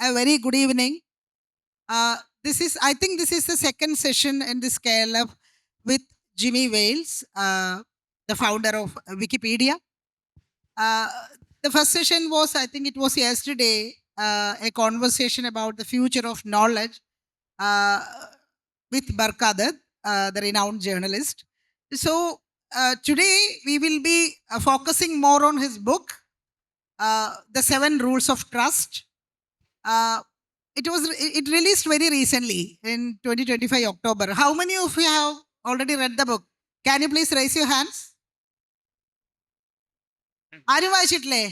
a very good evening. I think this is the second session in this KLF with Jimmy Wales, the founder of Wikipedia. Uh, the first session was, I think it was yesterday, a conversation about the future of knowledge uh, with Barkadat, the renowned journalist. So today we will be focusing more on his book, The Seven Rules of Trust. Uh, it released very recently in 2025 October. How many of you have already read the book? Can you please raise your hands? ആരും വായിച്ചിട്ടില്ലേ?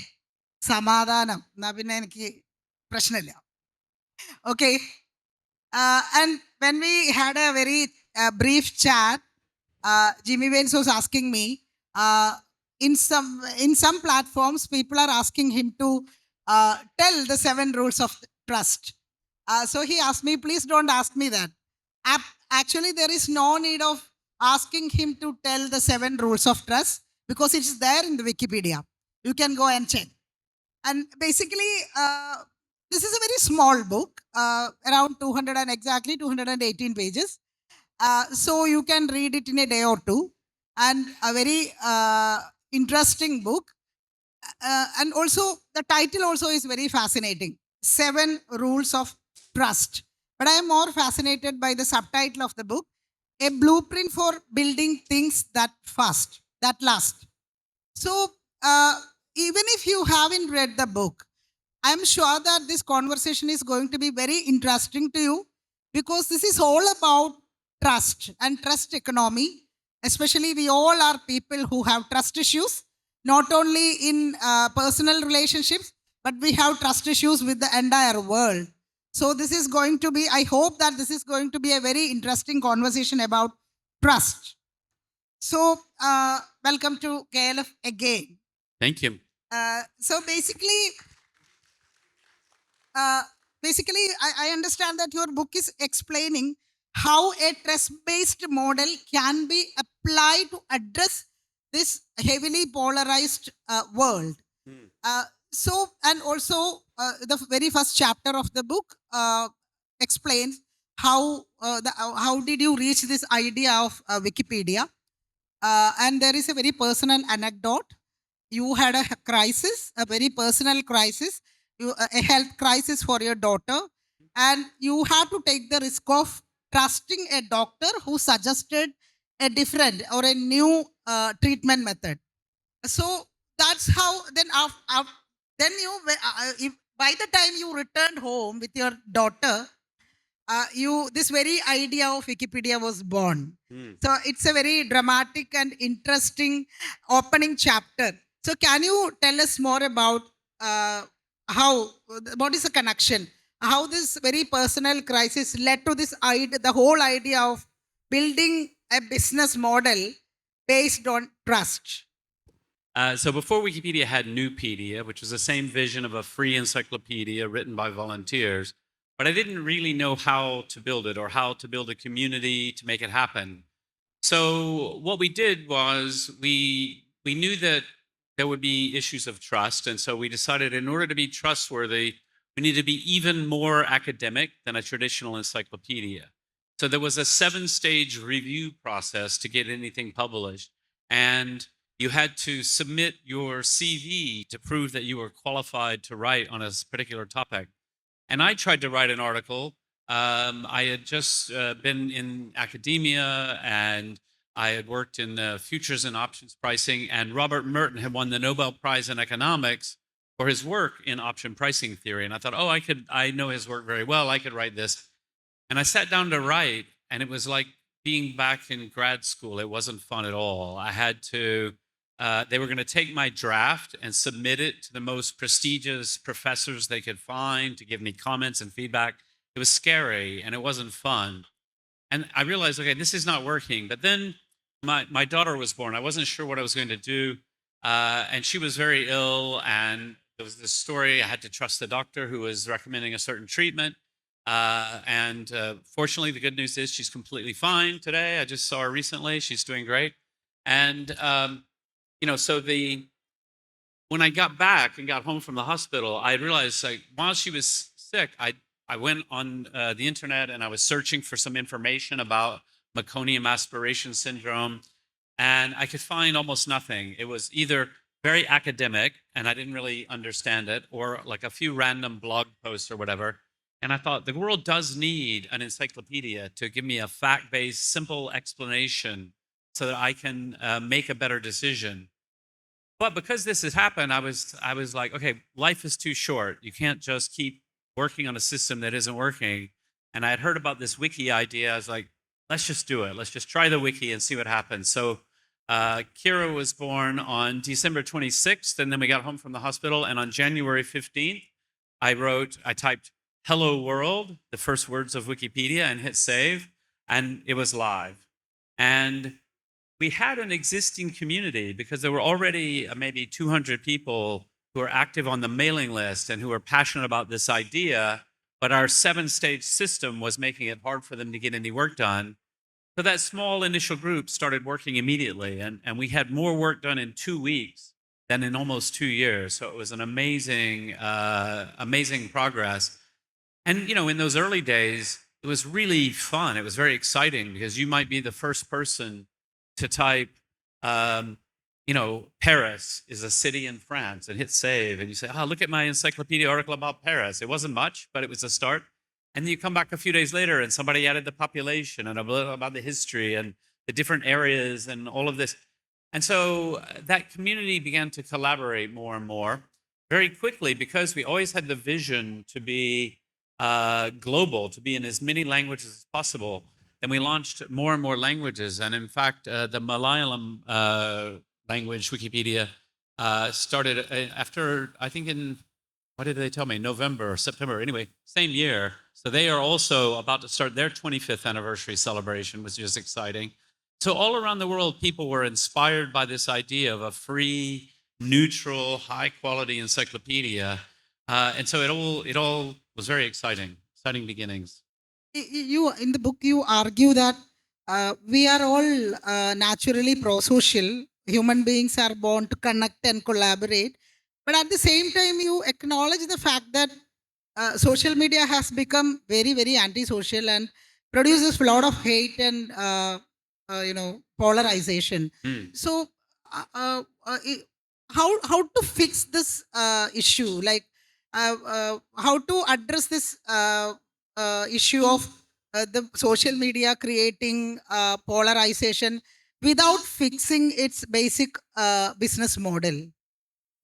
സമാധാനം. എന്നാ പിന്നെ എനിക്ക് പ്രശ്നമില്ല. Okay. And when we had a very brief chat, Jimmy Wales was asking me, in some platforms, people are asking him to tell the 7 rules of trust. So he asked me, please don't ask me that. Actually, there is no need of asking him to tell the 7 rules of trust because it's there in the Wikipedia. You can go and check. And basically, this is a very small book, around 200 and exactly 218 pages. So you can read it in a day or two. And a very interesting book. And also, the title also is very fascinating. 7 Rules of Trust. But I am more fascinated by the subtitle of the book, A Blueprint for Building Things That Last. So, even if you haven't read the book, I'm sure that this conversation is going to be very interesting to you because this is all about trust and trust economy. Especially, we all are people who have trust issues, not only in personal relationships, but we have trust issues with the entire world. So this is going to be, I hope that this is going to be a very interesting conversation about trust. So welcome to KLF again. Thank you. So basically, I understand that your book is explaining how a trust-based model can be applied to address this heavily polarized world. So, and also the very first chapter of the book explains how did you reach this idea of Wikipedia. And there is a very personal anecdote. You had a crisis, a very personal crisis, a health crisis for your daughter, and you had to take the risk of trusting a doctor who suggested a different or a new treatment method. So that's how then then you by the time you returned home with your daughter, this very idea of Wikipedia was born. So it's a very dramatic and interesting opening chapter. So can you tell us more about what is the connection? How this very personal crisis led to this idea, the whole idea of building a business model based on trust? So before Wikipedia had Newpedia, which was the same vision of a free encyclopedia written by volunteers, but I didn't really know how to build it or how to build a community to make it happen. So what we did was we knew that there would be issues of trust. And so we decided in order to be trustworthy, we need to be even more academic than a traditional encyclopedia. So there was a 7-stage review process to get anything published. And you had to submit your CV to prove that you were qualified to write on a particular topic. And I tried to write an article. I had just been in academia and I had worked in futures and options pricing, and Robert Merton had won the Nobel Prize in economics for his work in option pricing theory. And I thought, I know his work very well. I could write this. And I sat down to write, and it was like being back in grad school. It wasn't fun at all. I had to, they were going to take my draft and submit it to the most prestigious professors they could find to give me comments and feedback. It was scary and it wasn't fun. And I realized, okay, this is not working. But then my daughter was born. I wasn't sure what I was going to do. And she was very ill. And there was this story. I had to trust the doctor who was recommending a certain treatment. And fortunately, the good news is she's completely fine today. I just saw her recently. She's doing great. And, so when I got back and got home from the hospital, I realized, like, while she was sick, I went on the internet and I was searching for some information about meconium aspiration syndrome, and I could find almost nothing. It was either very academic and I didn't really understand it, or like a few random blog posts or whatever. And I thought the world does need an encyclopedia to give me a fact based, simple explanation so that I can make a better decision. But because this has happened, I was like, okay, life is too short. You can't just keep working on a system that isn't working. And I had heard about this wiki idea. I was like, let's just do it. Let's just try the wiki and see what happens. So Kira was born on December 26th, and then we got home from the hospital. And on January 15th, I typed "Hello World," the first words of Wikipedia, and hit save, and it was live. And we had an existing community because there were already maybe 200 people who were active on the mailing list and who were passionate about this idea, but our 7-stage system was making it hard for them to get any work done. So that small initial group started working immediately, and we had more work done in 2 weeks than in almost 2 years. So it was an amazing progress. And in those early days, it was really fun. It was very exciting because you might be the first person to type, Paris is a city in France, and hit save, and you say, "Oh, look at my encyclopedia article about Paris." It wasn't much, but it was a start. And then you come back a few days later, and somebody added the population and a little about the history and the different areas and all of this. And so that community began to collaborate more and more very quickly because we always had the vision to be global, to be in as many languages as possible. And we launched more and more languages. And in fact, the Malayalam language Wikipedia started after, I think what did they tell me? November or September. Anyway, same year. So they are also about to start their 25th anniversary celebration, which is exciting. So all around the world, people were inspired by this idea of a free, neutral, high quality encyclopedia. And so it all was very exciting beginnings. You in the book you argue that we are all naturally pro-social. Human beings are born to connect and collaborate, but at the same time you acknowledge the fact that social media has become very very antisocial and produces a lot of hate and polarization. Hmm. So uh, uh, uh, i- how to fix this issue, like how to address this issue of the social media creating polarization without fixing its basic business model.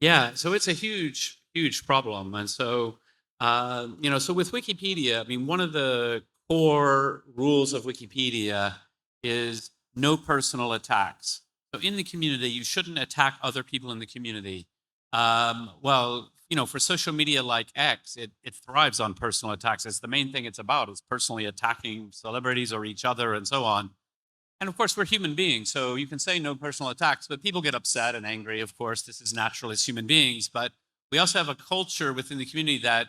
Yeah, so it's a huge problem. And so, so with Wikipedia, I mean, one of the core rules of Wikipedia is no personal attacks. So in the community, you shouldn't attack other people in the community. For social media like X, it thrives on personal attacks. It's the main thing it's about, is personally attacking celebrities or each other and so on. And of course, we're human beings, so you can say no personal attacks, but people get upset and angry. Of course, this is natural as human beings. But we also have a culture within the community that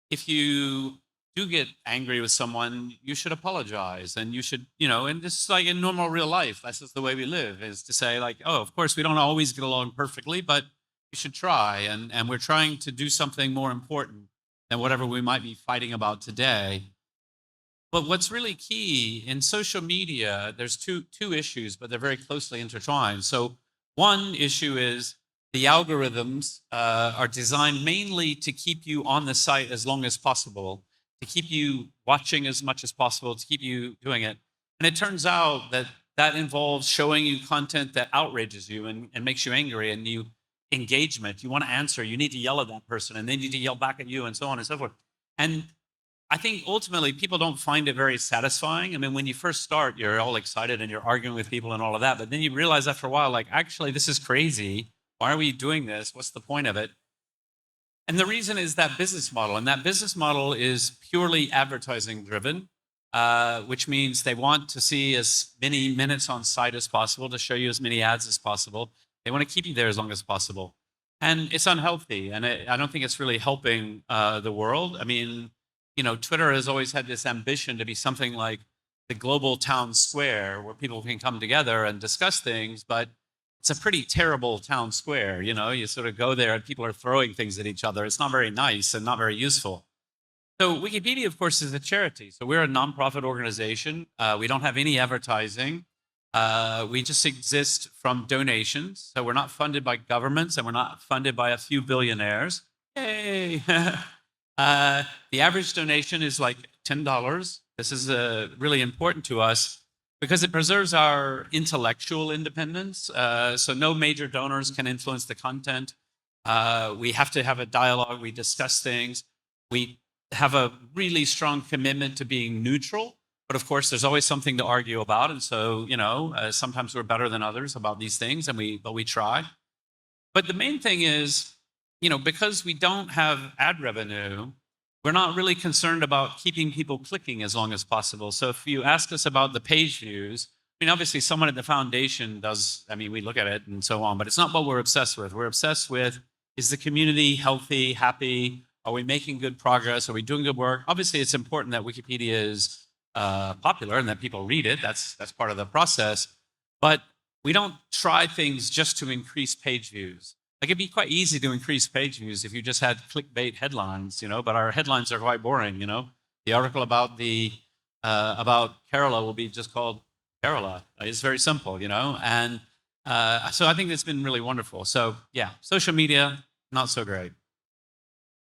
if you do get angry with someone, you should apologize. And you should, and this is like in normal real life. That's just the way we live, is to say, like, oh, of course, we don't always get along perfectly, but we should try. And we're trying to do something more important than whatever we might be fighting about today. But what's really key in social media, there's two issues, but they're very closely intertwined. So one issue is the algorithms are designed mainly to keep you on the site as long as possible, to keep you watching as much as possible, to keep you doing it. And it turns out that that involves showing you content that outrages you and makes you angry, and you engagement. You want to answer, you need to yell at that person, and they need to yell back at you, and so on and so forth. And I think ultimately people don't find it very satisfying. I mean, when you first start, you're all excited and you're arguing with people and all of that. But then you realize after a while, like, actually, this is crazy. Why are we doing this? What's the point of it? And the reason is that business model. And that business model is purely advertising driven, which means they want to see as many minutes on site as possible to show you as many ads as possible. They want to keep you there as long as possible. And it's unhealthy. And I don't think it's really helping the world. I mean, Twitter has always had this ambition to be something like the global town square where people can come together and discuss things, but it's a pretty terrible town square. You sort of go there and people are throwing things at each other. It's not very nice and not very useful. So Wikipedia, of course, is a charity. So we're a nonprofit organization. We don't have any advertising. We just exist from donations. So we're not funded by governments and we're not funded by a few billionaires. Yay! The average donation is like $10. This is really important to us because it preserves our intellectual independence. So no major donors can influence the content. We have to have a dialogue. We discuss things. We have a really strong commitment to being neutral. But of course, there's always something to argue about. And so, sometimes we're better than others about these things, but we try. But the main thing is, because we don't have ad revenue, we're not really concerned about keeping people clicking as long as possible. So if you ask us about the page views, obviously someone at the foundation does, we look at it and so on, but it's not what we're obsessed with. We're obsessed with, is the community healthy, happy? Are we making good progress? Are we doing good work? Obviously, it's important that Wikipedia is popular and that people read it. That's part of the process. But we don't try things just to increase page views. Like, it'd be quite easy to increase page views if you just had clickbait headlines, but our headlines are quite boring. The article about about Kerala will be just called Kerala. It's very simple, and so I think it's been really wonderful. So yeah, social media, not so great.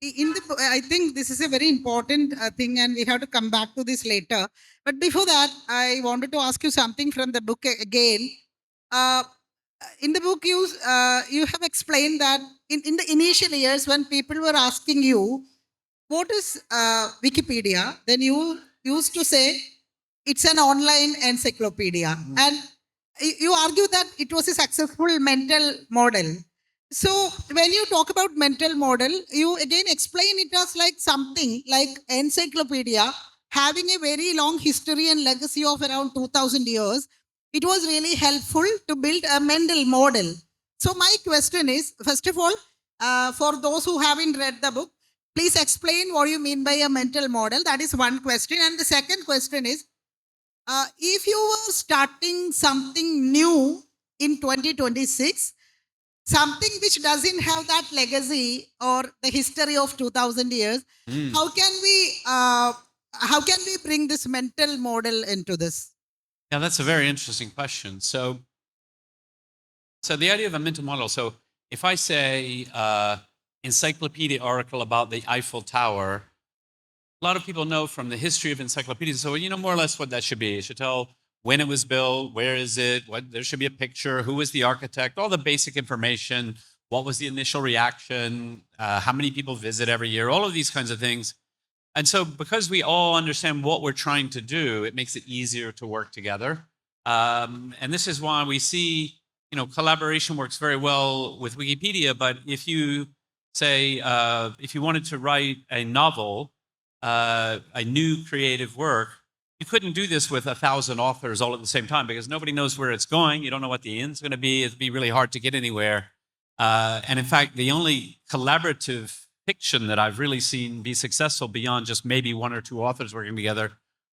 I think this is a very important thing, and we have to come back to this later. But before that, I wanted to ask you something from the book again. In the book, you have explained that in the initial years when people were asking you, what is Wikipedia? Then you used to say, it's an online encyclopedia. And you argue that it was a successful mental model. So when you talk about mental model, you again explain it as like something like encyclopedia, having a very long history and legacy of around 2000 years. It was really helpful to build a mental model. So my question is, first of all, for those who haven't read the book, please explain what you mean by a mental model. That is one question. And the second question is, if you were starting something new in 2026, something which doesn't have that legacy or the history of 2000 years, how can we bring this mental model into this? Yeah, that's a very interesting question. So the idea of a mental model. So if I say encyclopedia article about the Eiffel Tower, a lot of people know from the history of encyclopedias. So more or less what that should be. It should tell when it was built, where is it, there should be a picture, who was the architect, all the basic information, what was the initial reaction, how many people visit every year, all of these kinds of things. And so because we all understand what we're trying to do, it makes it easier to work together. And this is why we see, collaboration works very well with Wikipedia. But if you say, if you wanted to write a novel, a new creative work, you couldn't do this with 1,000 authors all at the same time because nobody knows where it's going. You don't know what the end's going to be. It'd be really hard to get anywhere. And in fact, the only collaborative fiction that I've really seen be successful beyond just maybe one or two authors working together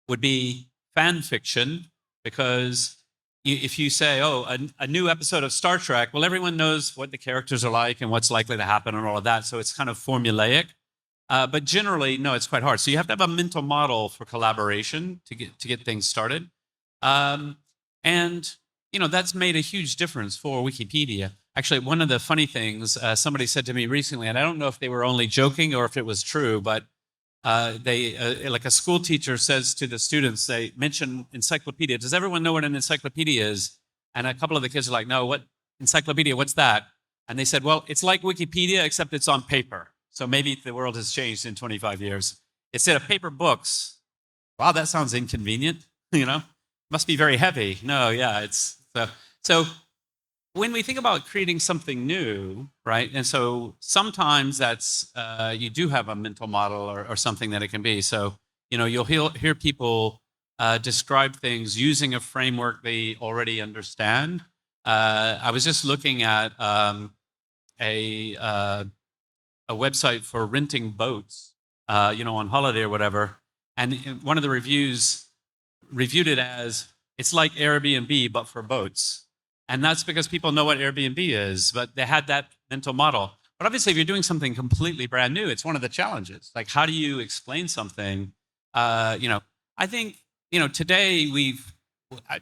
would be fan fiction, because if you say, a new episode of Star Trek, well, everyone knows what the characters are like and what's likely to happen and all of that. So it's kind of formulaic. But generally, no, it's quite hard. So you have to have a mental model for collaboration to get things started. And that's made a huge difference for Wikipedia. Actually, one of the funny things somebody said to me recently, and I don't know if they were only joking or if it was true, but like a school teacher says to the students, they mention encyclopedia. Does everyone know what an encyclopedia is? And a couple of the kids are like, no, what encyclopedia? What's that? And they said, well, it's like Wikipedia, except it's on paper. So maybe the world has changed in 25 years. Instead of paper books, wow, that sounds inconvenient. Must be very heavy. No, yeah, it's so. When we think about creating something new, right? And so sometimes that's you do have a mental model or something that it can be. So you'll hear people describe things using a framework they already understand. I was just looking at a website for renting boats, on holiday or whatever. And one of the reviews reviewed it as, it's like Airbnb, but for boats. And that's because people know what Airbnb is, but they had that mental model. But obviously, if you're doing something completely brand new, it's one of the challenges. Like, how do you explain something? You know, I think, today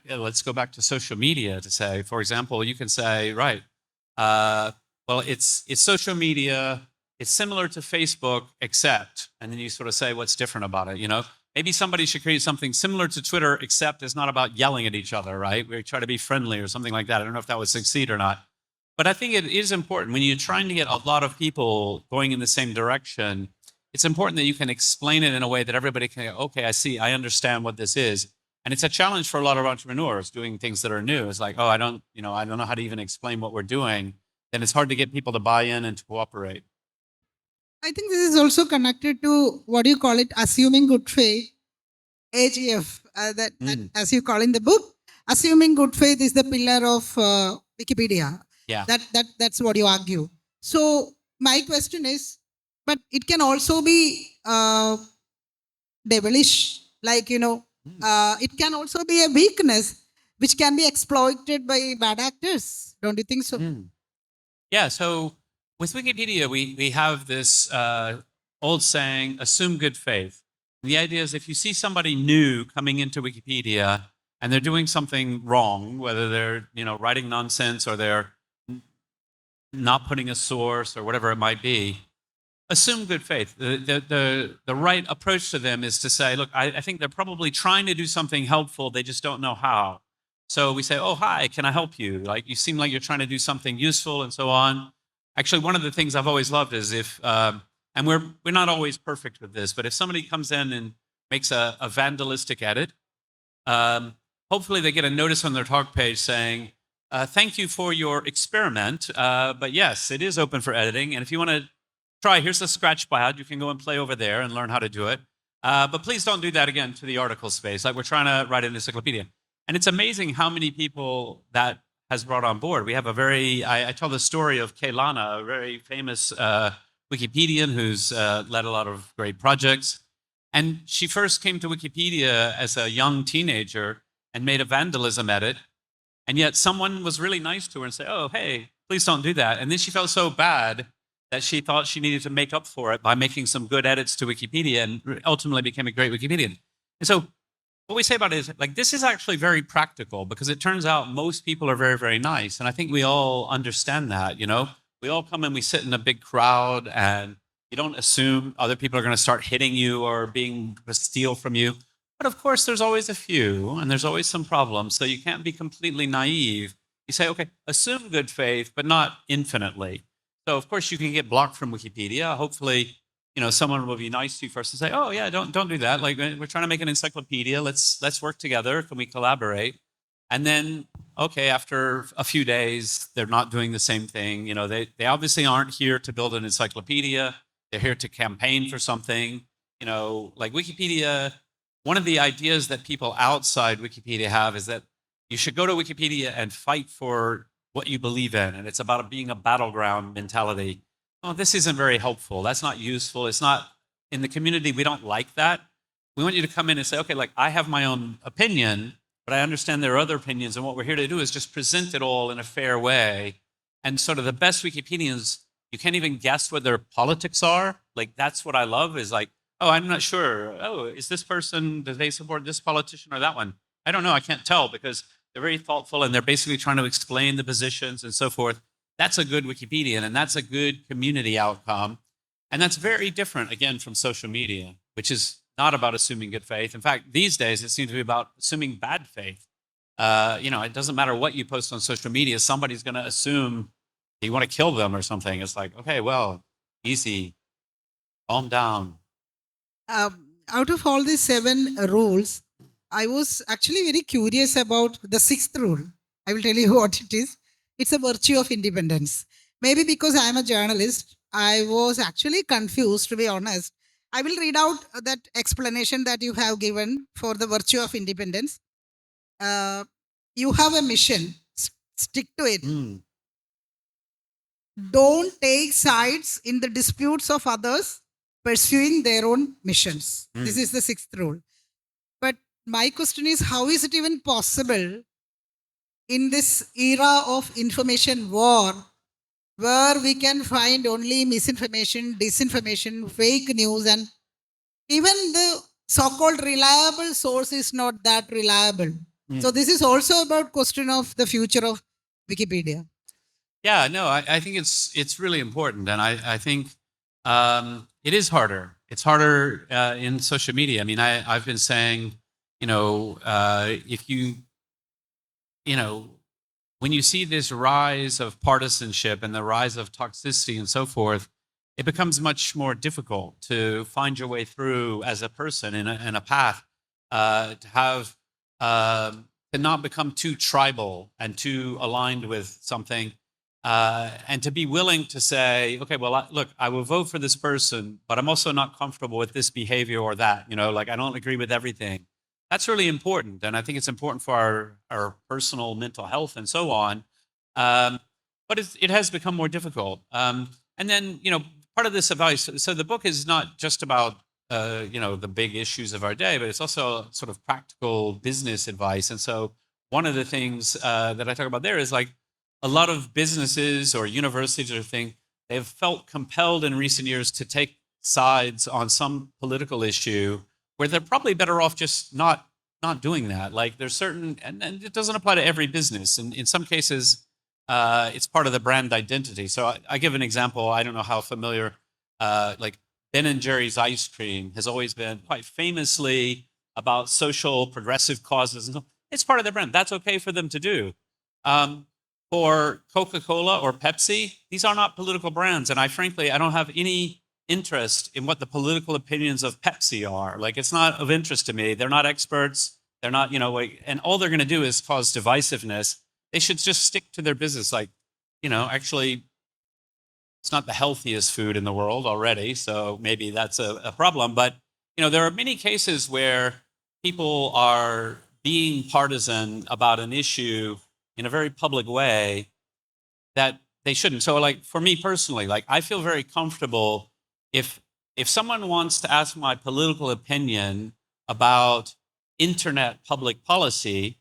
let's go back to social media to say, for example, you can say, right, well, it's social media. It's similar to Facebook, except, and then you sort of say what's different about it. Maybe somebody should create something similar to Twitter, except it's not about yelling at each other, right? We try to be friendly or something like that. I don't know if that would succeed or not. But I think it is important when you're trying to get a lot of people going in the same direction. It's important that you can explain it in a way that everybody can go, okay, I see, I understand what this is. And it's a challenge for a lot of entrepreneurs doing things that are new. It's like, oh, I don't know how to even explain what we're doing. Then it's hard to get people to buy in and to cooperate. I think this is also connected to what do you call it, assuming good faith, AGF, that as you call in the book, assuming good faith is the pillar of Wikipedia. Yeah. That's what you argue. So my question is, but it can also be devilish, like it can also be a weakness which can be exploited by bad actors. Don't you think so? Yeah. So with Wikipedia, we have this old saying, assume good faith. And the idea is if you see somebody new coming into Wikipedia and they're doing something wrong, whether they're writing nonsense or they're not putting a source or whatever it might be, assume good faith. The right approach to them is to say, look, I think they're probably trying to do something helpful. They just don't know how. So we say, oh, hi, can I help you? Like, you seem like you're trying to do something useful and so on. Actually, one of the things I've always loved is if, and we're not always perfect with this, but if somebody comes in and makes a vandalistic edit, hopefully they get a notice on their talk page saying, thank you for your experiment, but yes, it is open for editing. And if you want to try, here's the scratch pad. You can go and play over there and learn how to do it. But please don't do that again to the article space. Like, we're trying to write an encyclopedia. And it's amazing how many people that has brought on board. We have I tell the story of Kaylana, a very famous Wikipedian who's led a lot of great projects. And she first came to Wikipedia as a young teenager and made a vandalism edit. And yet someone was really nice to her and say, oh, hey, please don't do that. And then she felt so bad that she thought she needed to make up for it by making some good edits to Wikipedia, and ultimately became a great Wikipedian. And so what we say about it is, like, this is actually very practical, because it turns out most people are very, very nice. And I think we all understand that, we all come and we sit in a big crowd, and you don't assume other people are going to start hitting you or steal from you. But of course, there's always a few, and there's always some problems. So you can't be completely naive. You say, okay, assume good faith, but not infinitely. So of course you can get blocked from Wikipedia. Hopefully, someone will be nice to you first and say, oh yeah, don't do that. Like, we're trying to make an encyclopedia. Let's work together. Can we collaborate? And then, okay, after a few days, they're not doing the same thing. They obviously aren't here to build an encyclopedia. They're here to campaign for something. Like Wikipedia, one of the ideas that people outside Wikipedia have is that you should go to Wikipedia and fight for what you believe in. And it's about being a battleground mentality. Oh, this isn't very helpful. That's not useful. It's not, in the community, we don't like that. We want you to come in and say, okay, like, I have my own opinion, but I understand there are other opinions. And what we're here to do is just present it all in a fair way. And sort of the best Wikipedians, you can't even guess what their politics are. Like, that's what I love, is like, oh, I'm not sure. Oh, is this person, do they support this politician or that one? I don't know. I can't tell, because they're very thoughtful and they're basically trying to explain the positions and so forth. That's a good Wikipedian, and that's a good community outcome. And that's very different, again, from social media, which is not about assuming good faith. In fact, these days, it seems to be about assuming bad faith. It doesn't matter what you post on social media. Somebody's going to assume you want to kill them or something. It's like, okay, well, easy, calm down. Out of all these 7 rules, I was actually very curious about the 6th rule. I will tell you what it is. It's a virtue of independence. Maybe because I am a journalist, I was actually confused, to be honest. I will read out that explanation that you have given for the virtue of independence. You have a mission. Stick to it. Don't take sides in the disputes of others pursuing their own missions. This is the 6th rule. But my question is, how is it even possible in this era of information war where we can find only misinformation, disinformation, fake news, and even the so-called reliable source is not that reliable. So this is also about question of the future of Wikipedia. Yeah, no, I think it's really important, and I think it is harder. It's harder in social media. I mean, I've been saying, if you know, when you see this rise of partisanship and the rise of toxicity and so forth, it becomes much more difficult to find your way through as a person in a path, to have to not become too tribal and too aligned with something, and to be willing to say, okay, well, look, I will vote for this person, but I'm also not comfortable with this behavior or that. Like I don't agree with everything. That's really important, and I think it's important for our personal mental health and so on. Um, but it has become more difficult. And then, part of this advice. So the book is not just about the big issues of our day, but it's also sort of practical business advice. And so one of the things that I talk about there is like a lot of businesses or universities or thing, they've felt compelled in recent years to take sides on some political issue where they're probably better off just not doing that. Like there's certain, and it doesn't apply to every business. And in some cases, it's part of the brand identity. So I give an example. I don't know how familiar, like Ben and Jerry's ice cream has always been quite famously about social progressive causes. And so it's part of their brand. That's okay for them to do. Um, for Coca-Cola or Pepsi, these are not political brands. And I don't have any interest in what the political opinions of Pepsi are. Like it's not of interest to me. They're not experts. They're not, and all they're going to do is cause divisiveness. They should just stick to their business. Like, actually, it's not the healthiest food in the world already, so maybe that's a problem. But there are many cases where people are being partisan about an issue in a very public way that they shouldn't. So, like for me personally, like I feel very comfortable if someone wants to ask my political opinion about internet public policy,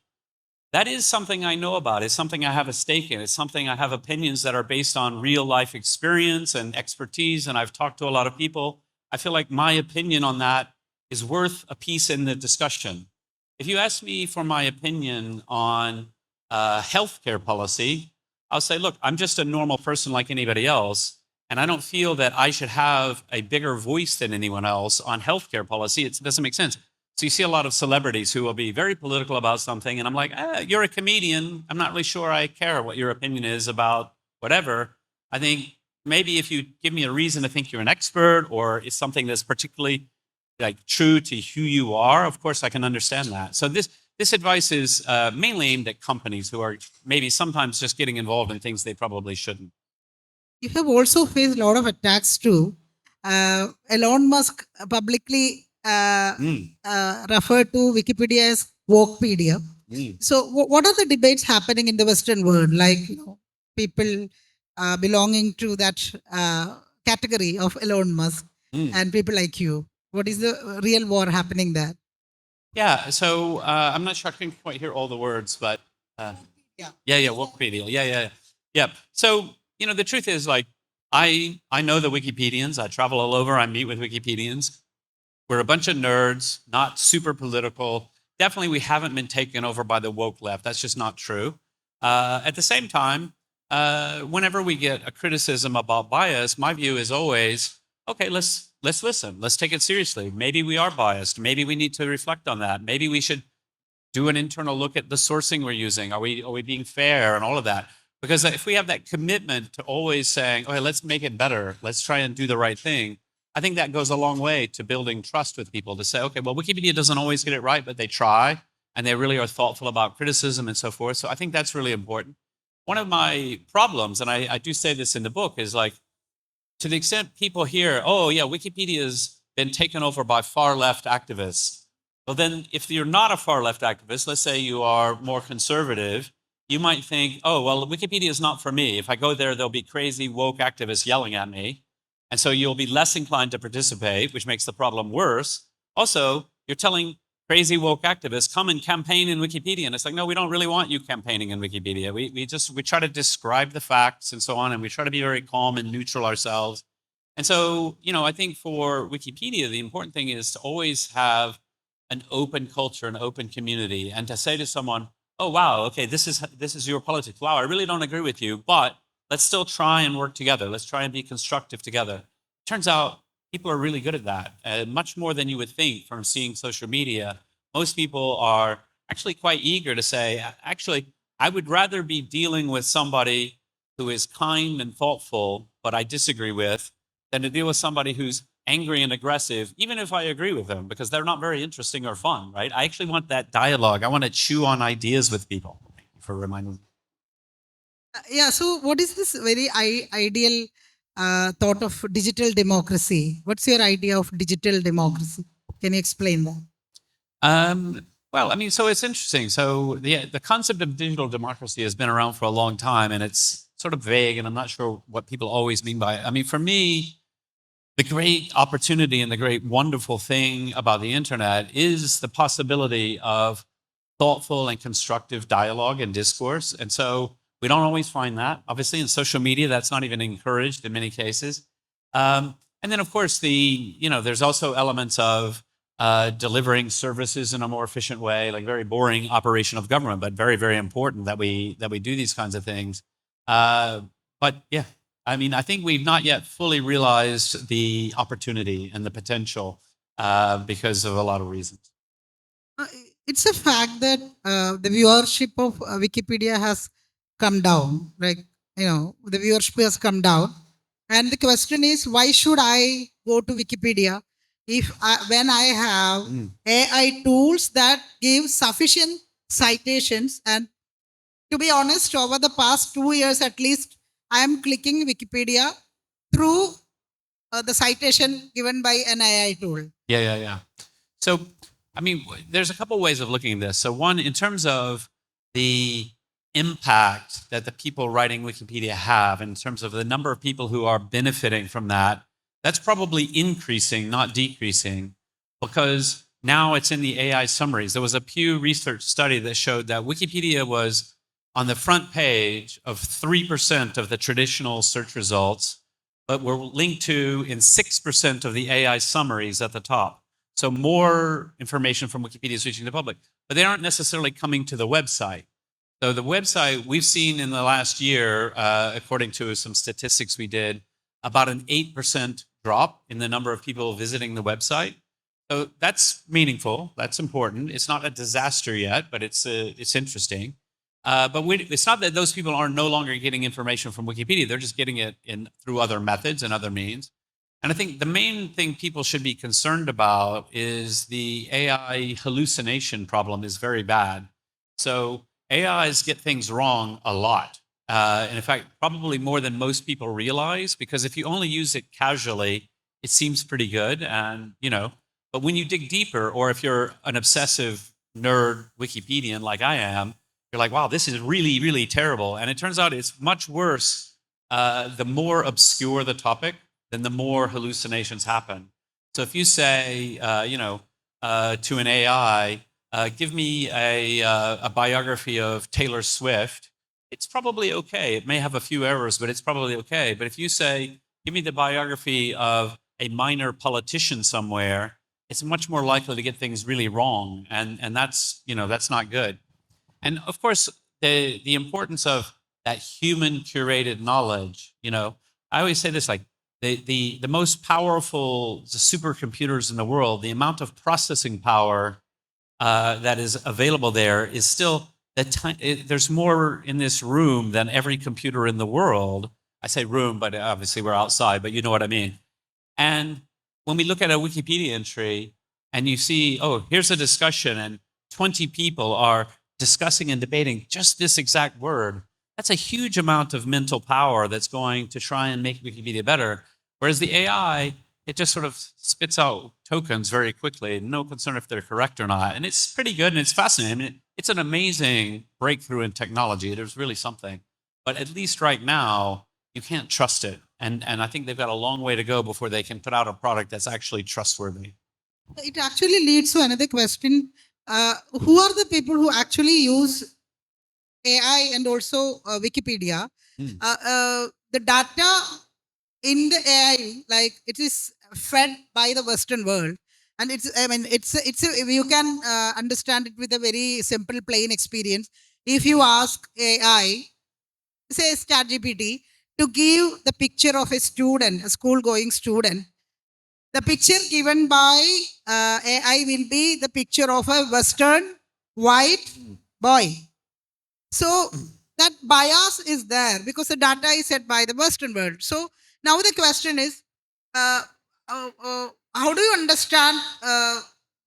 that is something I know about. It's something I have a stake in. It's something I have opinions that are based on real life experience and expertise. And I've talked to a lot of people. I feel like my opinion on that is worth a piece in the discussion. If you ask me for my opinion on healthcare policy, I'll say, look, I'm just a normal person like anybody else. And I don't feel that I should have a bigger voice than anyone else on healthcare policy. It doesn't make sense. So you see a lot of celebrities who will be very political about something, and I'm like, you're a comedian. I'm not really sure I care what your opinion is about whatever. I think maybe if you give me a reason to think you're an expert or it's something that's particularly like true to who you are, of course I can understand that. So this advice is mainly aimed at companies who are maybe sometimes just getting involved in things they probably shouldn't. You have also faced a lot of attacks too. Elon Musk publicly referred to Wikipedia as Wokepedia. So, what are the debates happening in the Western world? Like, people belonging to that category of Elon Musk and people like you. What is the real war happening there? Yeah, so I'm not sure I can quite hear all the words, but yeah, Wikipedia, yeah. So the truth is, like, I know the Wikipedians. I travel all over. I meet with Wikipedians. We're a bunch of nerds, not super political. Definitely, we haven't been taken over by the woke left. That's just not true. At the same time, whenever we get a criticism about bias, my view is always, okay, let's listen. Let's take it seriously. Maybe we are biased. Maybe we need to reflect on that. Maybe we should do an internal look at the sourcing we're using. Are we being fair and all of that? Because if we have that commitment to always saying, okay, let's make it better. Let's try and do the right thing. I think that goes a long way to building trust with people to say, okay, well, Wikipedia doesn't always get it right, but they try and they really are thoughtful about criticism and so forth. So I think that's really important. One of my problems, and I do say this in the book, is like, to the extent people hear, oh, yeah, Wikipedia has been taken over by far left activists. Well, then if you're not a far left activist, let's say you are more conservative, you might think, oh, well, Wikipedia is not for me. If I go there, there'll be crazy woke activists yelling at me. And so you'll be less inclined to participate, which makes the problem worse. Also, you're telling crazy woke activists, come and campaign in Wikipedia. And it's like, no, we don't really want you campaigning in Wikipedia. We try to describe the facts and so on, and we try to be very calm and neutral ourselves. And so, I think for Wikipedia, the important thing is to always have an open culture, an open community, and to say to someone, "Oh, wow, okay, this is your politics. Wow, I really don't agree with you, but let's still try and work together. Let's try and be constructive together." Turns out people are really good at that, much more than you would think from seeing social media. Most people are actually quite eager to say, actually, I would rather be dealing with somebody who is kind and thoughtful, but I disagree with, than to deal with somebody who's angry and aggressive, even if I agree with them, because they're not very interesting or fun, right? I actually want that dialogue. I want to chew on ideas with people. Thank you for reminding me. Yeah, so what is this very ideal thought of digital democracy? What's your idea of digital democracy? Can you explain that? Well, I mean, so it's interesting. So the concept of digital democracy has been around for a long time, and it's sort of vague, and I'm not sure what people always mean by it. I mean, for me, the great opportunity and the great wonderful thing about the internet is the possibility of thoughtful and constructive dialogue and discourse. And so we don't always find that. Obviously, in social media, that's not even encouraged in many cases. And then, of course, there's also elements of delivering services in a more efficient way, like very boring operation of government, but very, very important that we do these kinds of things. But yeah, I mean, I think we've not yet fully realized the opportunity and the potential because of a lot of reasons. Uh, it's a fact that the viewership of Wikipedia has come down. Like, the viewership has come down. And the question is, why should I go to Wikipedia when I have Mm. AI tools that give sufficient citations? And to be honest, over the past 2 years at least, I am clicking Wikipedia through the citation given by an AI tool. Yeah. So, I mean, there's a couple ways of looking at this. So, one, in terms of the impact that the people writing Wikipedia have, in terms of the number of people who are benefiting from that, that's probably increasing, not decreasing, because now it's in the AI summaries. There was a Pew Research study that showed that Wikipedia was on the front page of 3% of the traditional search results, but were linked to in 6% of the AI summaries at the top. So more information from Wikipedia is reaching the public, but they aren't necessarily coming to the website. So the website we've seen in the last year, according to some statistics we did, about an 8% drop in the number of people visiting the website. So that's meaningful. That's important. It's not a disaster yet, but it's interesting. It's not that those people are no longer getting information from Wikipedia. They're just getting it through other methods and other means. And I think the main thing people should be concerned about is the AI hallucination problem is very bad. So AIs get things wrong a lot. And in fact, probably more than most people realize, because if you only use it casually, it seems pretty good. But when you dig deeper, or if you're an obsessive nerd Wikipedian like I am, you're like, wow, this is really, really terrible. And it turns out it's much worse the more obscure the topic, then the more hallucinations happen. So if you say, to an AI, give me a biography of Taylor Swift, it's probably okay. It may have a few errors, but it's probably okay. But if you say, give me the biography of a minor politician somewhere, it's much more likely to get things really wrong. And that's not good. And of course, the importance of that human curated knowledge. I always say this, like the most powerful supercomputers in the world, the amount of processing power that is available there is still there's more in this room than every computer in the world. I say room, but obviously we're outside, but you know what I mean. And when we look at a Wikipedia entry and you see, oh, here's a discussion and 20 people are discussing and debating just this exact word, that's a huge amount of mental power that's going to try and make Wikipedia better. Whereas the AI, it just sort of spits out tokens very quickly, no concern if they're correct or not. And it's pretty good and it's fascinating. I mean, it's an amazing breakthrough in technology. There's really something. But at least right now, you can't trust it. And I think they've got a long way to go before they can put out a product that's actually trustworthy. It actually leads to another question. Who are the people who actually use AI and also Wikipedia? The data in the AI, like it is fed by the Western world, and it's I mean you can understand it with a very simple, plain experience. If you ask AI, says ChatGPT, to give the picture of a student, a school-going student, the picture given by AI will be the picture of a Western white boy. So that bias is there because the data is set by the Western world. So now the question is, uh, how do you understand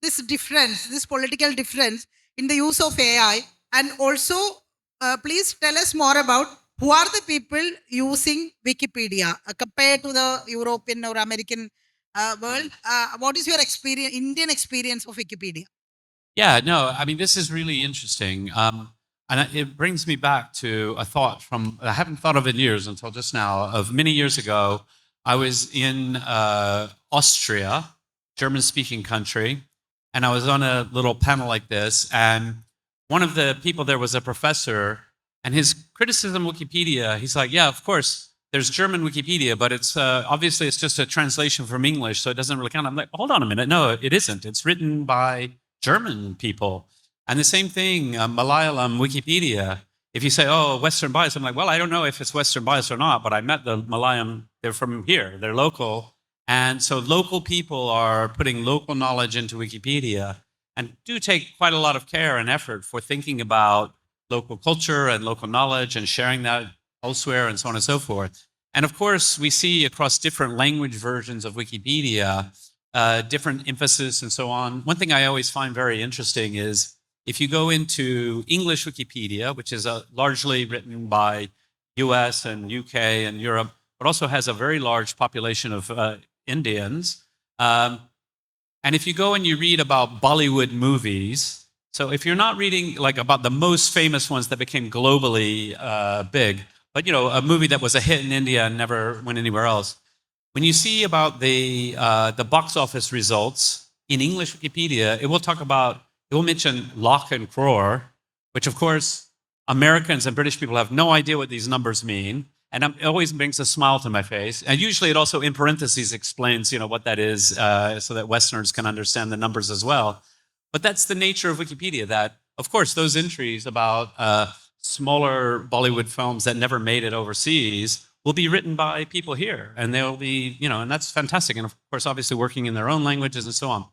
this difference, this political difference in the use of AI? And also, please tell us more about who are the people using Wikipedia compared to the European or American world. What is your experience, Indian experience of Wikipedia? Yeah, no, I mean, this is really interesting. It brings me back to a thought from, I haven't thought of in years until just now, of many years ago. I was in Austria, German speaking country, and I was on a little panel like this. And one of the people there was a professor, and his criticism of Wikipedia, he's like, yeah, of course, there's German Wikipedia, but it's obviously it's just a translation from English, so it doesn't really count. I'm like, hold on a minute. No, it isn't. It's written by German people. And the same thing, Malayalam Wikipedia. If you say, oh, Western bias, I'm like, well, I don't know if it's Western bias or not, but I met the Malayalam, they're from here, they're local. And so local people are putting local knowledge into Wikipedia and do take quite a lot of care and effort for thinking about local culture and local knowledge and sharing that elsewhere and so on and so forth. And of course, we see across different language versions of Wikipedia different emphasis and so on. One thing I always find very interesting is if you go into English Wikipedia, which is largely written by US and UK and Europe, but also has a very large population of Indians. And if you go and you read about Bollywood movies, so if you're not reading like about the most famous ones that became globally big, but you know, a movie that was a hit in India and never went anywhere else, when you see about the box office results in English Wikipedia, it will talk about it will mention Lock and Crore, which of course Americans and British people have no idea what these numbers mean, and it always brings a smile to my face. And usually, it also in parentheses explains what that is, so that Westerners can understand the numbers as well. But that's the nature of Wikipedia. That of course those entries about smaller Bollywood films that never made it overseas will be written by people here, and they'll be, and that's fantastic. And of course, obviously working in their own languages and so on.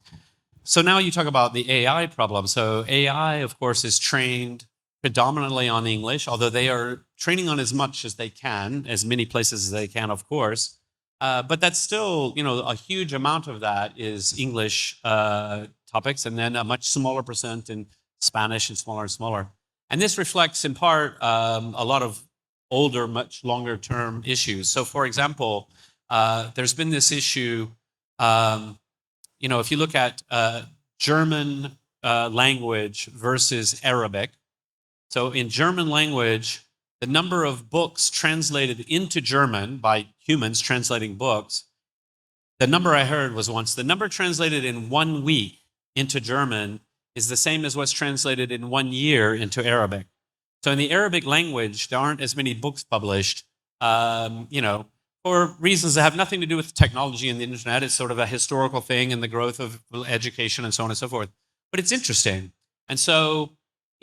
So now you talk about the AI problem. So AI, of course, is trained predominantly on English, although they are training on as much as they can, as many places as they can, of course. But that's still, a huge amount of that is English topics, and then a much smaller percent in Spanish, and smaller. And this reflects in part a lot of older, much longer term issues. So, for example, there's been this issue. If you look at German language versus Arabic, so in German language, the number of books translated into German by humans translating books, the number I heard was once the number translated in 1 week into German is the same as what's translated in 1 year into Arabic. So in the Arabic language, there aren't as many books published, for reasons that have nothing to do with technology and the internet. It's sort of a historical thing and the growth of education and so on and so forth. But it's interesting. And so,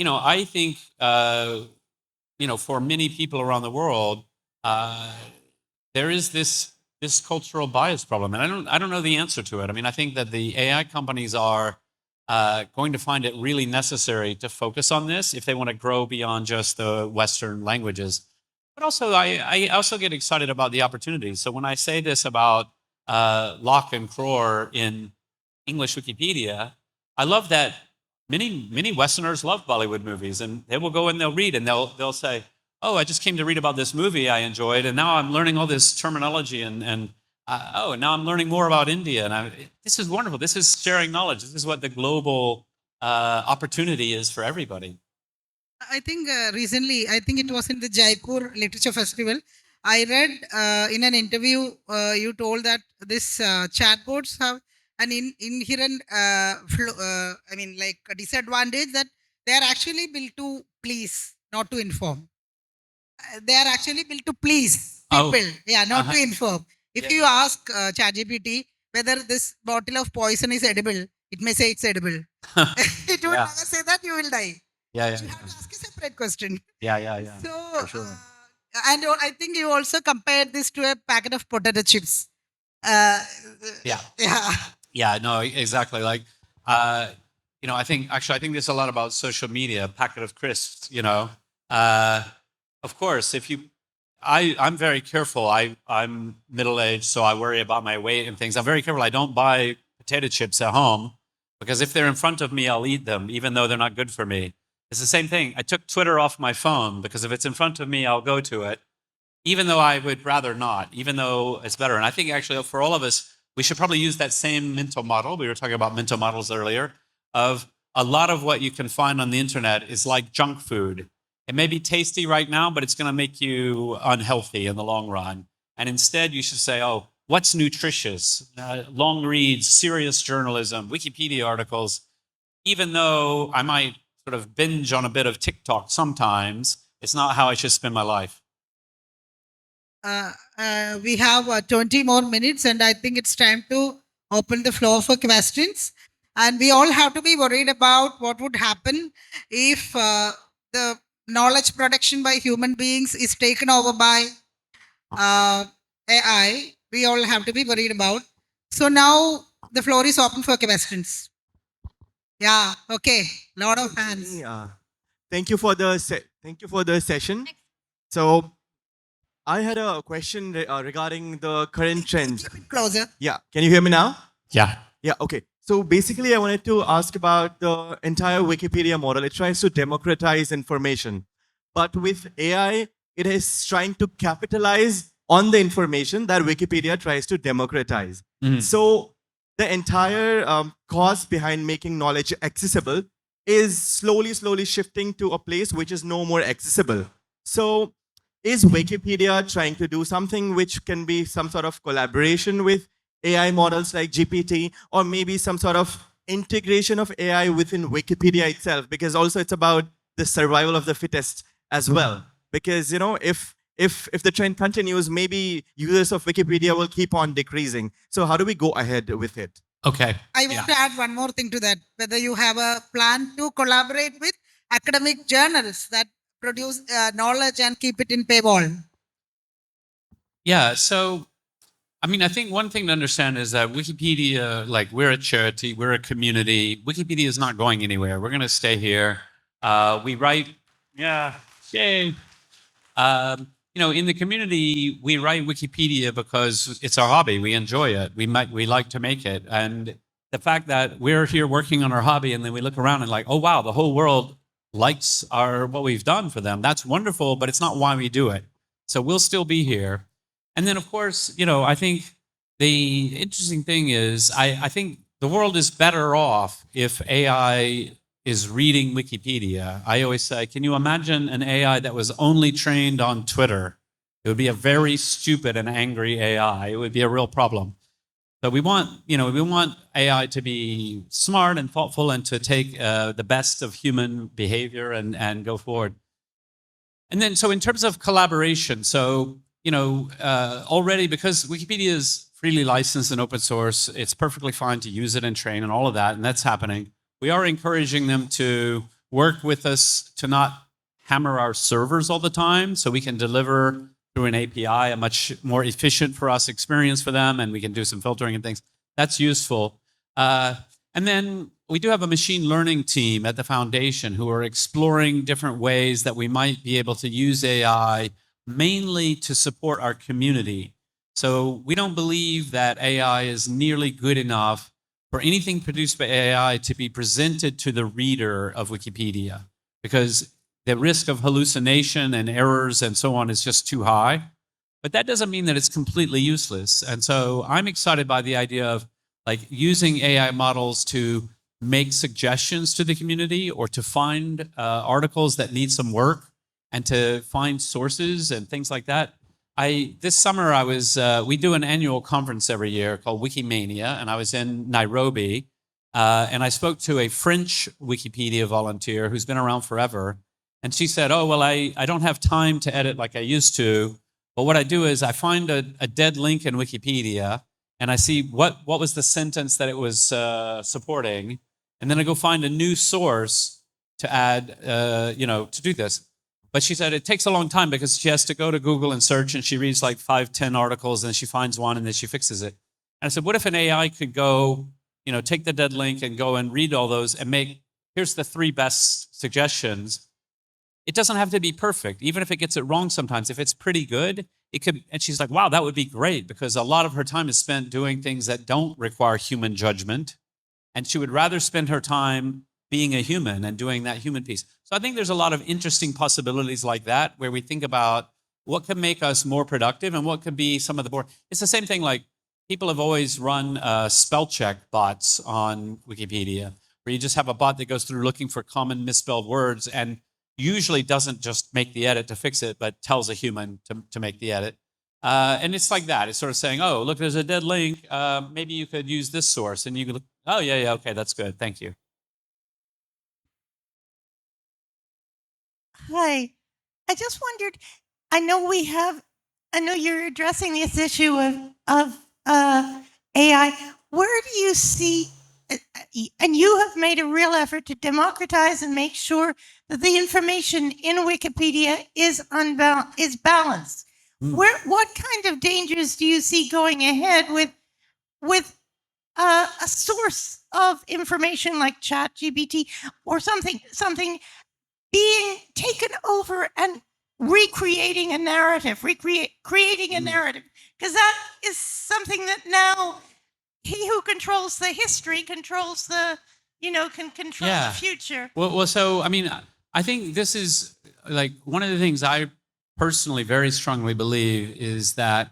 I think, for many people around the world, there is this cultural bias problem, and I don't know the answer to it. I mean, I think that the AI companies are going to find it really necessary to focus on this if they want to grow beyond just the Western languages. But also, I also get excited about the opportunities. So when I say this about Locke and Crore in English Wikipedia, I love that many Westerners love Bollywood movies, and they will go and they'll read and they'll say, "Oh, I just came to read about this movie I enjoyed, and now I'm learning all this terminology and now I'm learning more about India, and this is wonderful. This is sharing knowledge. This is what the global opportunity is for everybody." I think recently, I think it was in the Jaipur Literature Festival. I read in an interview, you told that this chatbots have an inherent, like a disadvantage that they are actually built to please, not to inform. They are actually built to please Oh, people, yeah, not to inform. If Yeah. you ask ChatGPT whether this bottle of poison is edible, it may say it's edible. It will Yeah. never say that you will die. Yeah, You have to ask a separate question. yeah. So, For sure. and I think you also compared this to a packet of potato chips. Uh, Yeah. yeah. Yeah, no, exactly. Like, uh, I think there's a lot about social media, packet of crisps, uh, of course, I'm very careful. I'm middle aged, so I worry about my weight and things. I'm very careful. I don't buy potato chips at home because if they're in front of me, I'll eat them, even though they're not good for me. It's the same thing. I took Twitter off my phone because if it's in front of me, I'll go to it, even though I would rather not, even though it's better. And I think actually for all of us, we should probably use that same mental model. We were talking about mental models earlier of a lot of what you can find on the internet is like junk food. It may be tasty right now, but it's going to make you unhealthy in the long run. And instead, you should say, oh, what's nutritious? Long reads, serious journalism, Wikipedia articles. Even though I might sort of binge on a bit of TikTok sometimes, it's not how I should spend my life. We have 20 more minutes, and I think it's time to open the floor for questions. And we all have to be worried about what would happen if the knowledge production by human beings is taken over by AI. We all have to be worried about. So now the floor is open for questions. Yeah, okay. Lot of hands. Yeah. Thank you for the session. So I had a question regarding the current trend. Keep it closer. Yeah. Can you hear me now? Yeah. Yeah. Okay. So basically, I wanted to ask about the entire Wikipedia model. It tries to democratize information, but with AI, it is trying to capitalize on the information that Wikipedia tries to democratize. So the entire cause behind making knowledge accessible is slowly shifting to a place which is no more accessible. So is Wikipedia trying to do something which can be some sort of collaboration with AI models like GPT, or maybe some sort of integration of AI within Wikipedia itself? Because also it's about the survival of the fittest as well. Because if the trend continues, maybe users of Wikipedia will keep on decreasing. So how do we go ahead with it? Okay. I want to add one more thing to that. Whether you have a plan to collaborate with academic journals that produce knowledge and keep it in paywall. Yeah. So, I think one thing to understand is that Wikipedia, like we're a charity, we're a community. Wikipedia is not going anywhere. We're going to stay here. We write, yeah, yay. In the community, we write Wikipedia because it's our hobby. We enjoy it. We like to make it. And the fact that we're here working on our hobby and then we look around and like, oh, wow, the whole world likes what we've done for them. That's wonderful, but it's not why we do it. So we'll still be here. And then, of course, I think the interesting thing is I think the world is better off if AI is reading Wikipedia. I always say, can you imagine an AI that was only trained on Twitter? It would be a very stupid and angry AI. It would be a real problem. So we want AI to be smart and thoughtful and to take the best of human behavior and go forward. And then, so in terms of collaboration, already because Wikipedia is freely licensed and open source, it's perfectly fine to use it and train and all of that, and that's happening. We are encouraging them to work with us to not hammer our servers all the time, so we can deliver through an API a much more efficient for us experience for them, and we can do some filtering and things. That's useful. And then we do have a machine learning team at the foundation who are exploring different ways that we might be able to use AI mainly to support our community. So we don't believe that AI is nearly good enough for anything produced by AI to be presented to the reader of Wikipedia, because the risk of hallucination and errors and so on is just too high. But that doesn't mean that it's completely useless. And so I'm excited by the idea of like using AI models to make suggestions to the community or to find articles that need some work and to find sources and things like that. this summer I was we do an annual conference every year called Wikimania, and I was in Nairobi, and I spoke to a French Wikipedia volunteer who's been around forever, and she said, "Oh well, I don't have time to edit like I used to, but what I do is I find a dead link in Wikipedia, and I see what was the sentence that it was supporting, and then I go find a new source to add, to do this." But she said it takes a long time because she has to go to Google and search, and she reads like 5, 10 articles, and then she finds one, and then she fixes it. And I said, what if an AI could go, take the dead link and go and read all those and here's the 3 best suggestions. It doesn't have to be perfect. Even if it gets it wrong sometimes, if it's pretty good, it could. And she's like, wow, that would be great, because a lot of her time is spent doing things that don't require human judgment. And she would rather spend her time being a human and doing that human piece. So I think there's a lot of interesting possibilities like that, where we think about what can make us more productive and what could be some of the board. It's the same thing, like people have always run spell check bots on Wikipedia, where you just have a bot that goes through looking for common misspelled words and usually doesn't just make the edit to fix it, but tells a human to make the edit. And it's like that. It's sort of saying, oh, look, there's a dead link. Maybe you could use this source. And you could look, oh, yeah, okay, that's good. Thank you. Hi. I just wondered, I know you're addressing this issue of AI. Where do you see, and you have made a real effort to democratize and make sure that the information in Wikipedia is balanced. What kind of dangers do you see going ahead with a source of information like ChatGPT or something being taken over and recreating a narrative, creating a narrative? Because that is something that now he who controls the history controls the, can control the future. Well, so, I mean, I think this is like one of the things I personally very strongly believe is that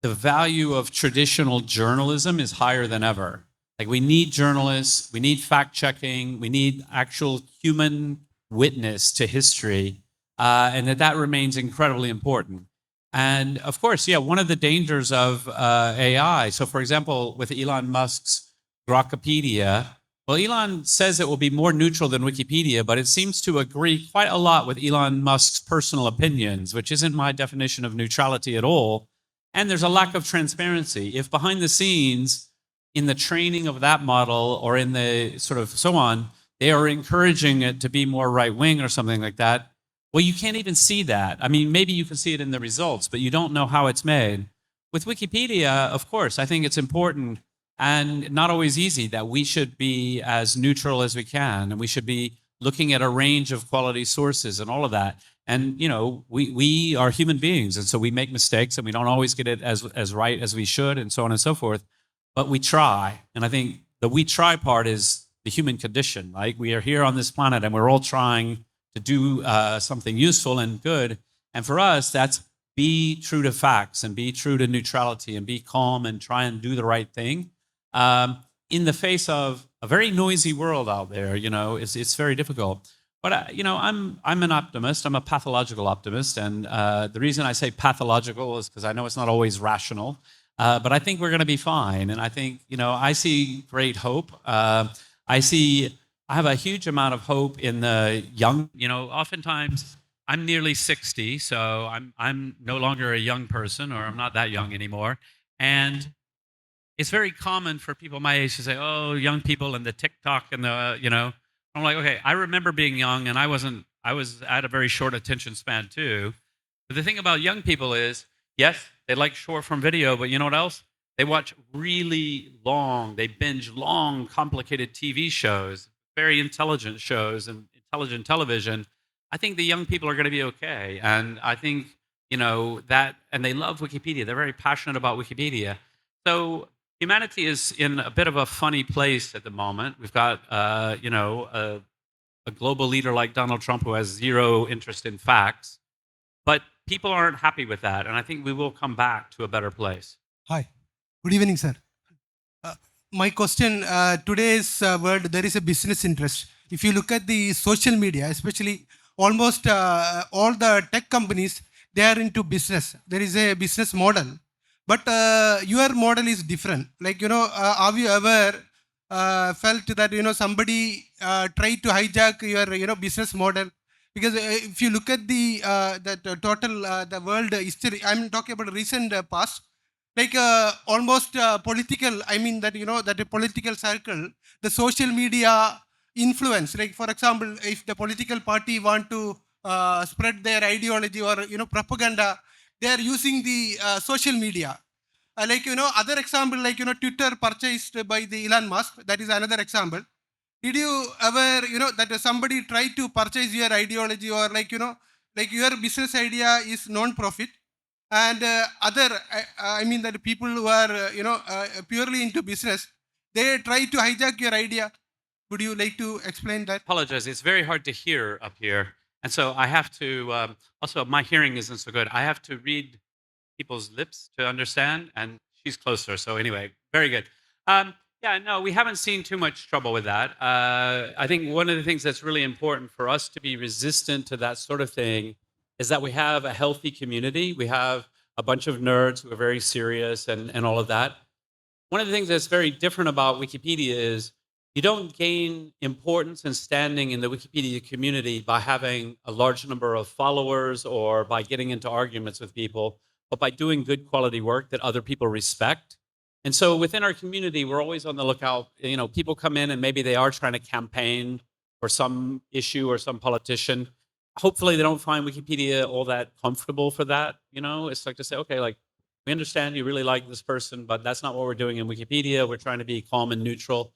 the value of traditional journalism is higher than ever. Like, we need journalists, we need fact checking, we need actual human witness to history, and that remains incredibly important. And of course, one of the dangers of AI. So, for example, with Elon Musk's Grokpedia, well, Elon says it will be more neutral than Wikipedia, but it seems to agree quite a lot with Elon Musk's personal opinions, which isn't my definition of neutrality at all. And there's a lack of transparency. If behind the scenes, in the training of that model or in the sort of so on, they are encouraging it to be more right-wing or something like that, well, you can't even see that. I mean, maybe you can see it in the results, but you don't know how it's made. With Wikipedia, of course, I think it's important and not always easy that we should be as neutral as we can, and we should be looking at a range of quality sources and all of that. And, we are human beings, and so we make mistakes, and we don't always get it as right as we should, and so on and so forth. But we try. And I think the we try part is the human condition. Like, we are here on this planet, and we're all trying to do something useful and good. And for us, that's be true to facts and be true to neutrality and be calm and try and do the right thing. In the face of a very noisy world out there, it's very difficult. But I'm an optimist. I'm a pathological optimist, and the reason I say pathological is because I know it's not always rational. But I think we're going to be fine, and I think I see great hope. I have a huge amount of hope in the young. Oftentimes I'm nearly 60, so I'm no longer a young person, or I'm not that young anymore, and it's very common for people my age to say, oh, young people and the TikTok and the, I'm like, okay, I remember being young, and I was at a very short attention span too. But the thing about young people is, yes, they like short form video, but you know what else? They watch really long, they binge long, complicated TV shows, very intelligent shows and intelligent television. I think the young people are going to be okay. And I think, that, and they love Wikipedia. They're very passionate about Wikipedia. So humanity is in a bit of a funny place at the moment. We've got, a global leader like Donald Trump who has zero interest in facts, but people aren't happy with that. And I think we will come back to a better place. Hi, good evening, sir. My question, today's world, there is a business interest. If you look at the social media, especially almost all the tech companies, they are into business. There is a business model, but your model is different. Like, have you ever felt that, somebody tried to hijack your, business model? Because if you look at the total, the world history, I'm talking about recent past, like almost political, I mean that, that a political circle, the social media influence, like for example, if the political party want to spread their ideology or, propaganda, they are using the social media. Like, other example, like, Twitter purchased by the Elon Musk, that is another example. Did you ever, that somebody tried to purchase your ideology, or like, like your business idea is non-profit, and I mean that people who are, purely into business, they try to hijack your idea. Would you like to explain that? Apologize. It's very hard to hear up here. And so I have to, also, my hearing isn't so good. I have to read people's lips to understand, and she's closer. So anyway, very good. Yeah, no, we haven't seen too much trouble with that. I think one of the things that's really important for us to be resistant to that sort of thing is that we have a healthy community. We have a bunch of nerds who are very serious and all of that. One of the things that's very different about Wikipedia is you don't gain importance and standing in the Wikipedia community by having a large number of followers or by getting into arguments with people, but by doing good quality work that other people respect. And so within our community, we're always on the lookout. People come in and maybe they are trying to campaign for some issue or some politician. Hopefully they don't find Wikipedia all that comfortable for that. It's like to say, okay, like, we understand you really like this person, but that's not what we're doing in Wikipedia. We're trying to be calm and neutral.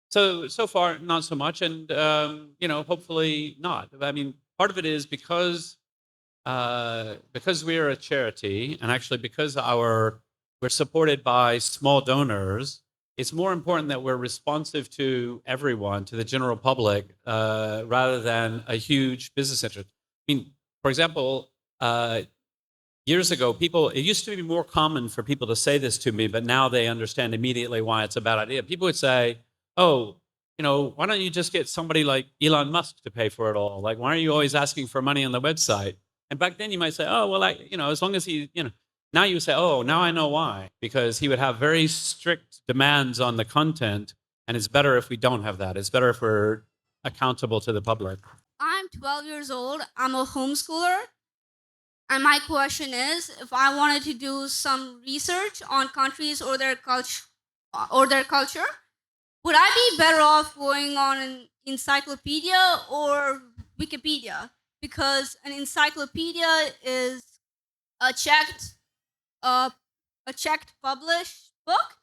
So far, not so much, and hopefully not. I mean, part of it is because we're a charity, and actually because we're supported by small donors. It's more important that we're responsive to everyone, to the general public, rather than a huge business interest. I mean, for example, years ago, it used to be more common for people to say this to me, but now they understand immediately why it's a bad idea. People would say, oh, why don't you just get somebody like Elon Musk to pay for it all? Like, why are you always asking for money on the website? And back then you might say, oh, well, as long as he, now you say, oh, now I know why, because he would have very strict demands on the content. And it's better if we don't have that. It's better if we're accountable to the public. I'm 12 years old. I'm a homeschooler. And my question is, if I wanted to do some research on countries or their culture, would I be better off going on an encyclopedia or Wikipedia? Because an encyclopedia is a checked published book,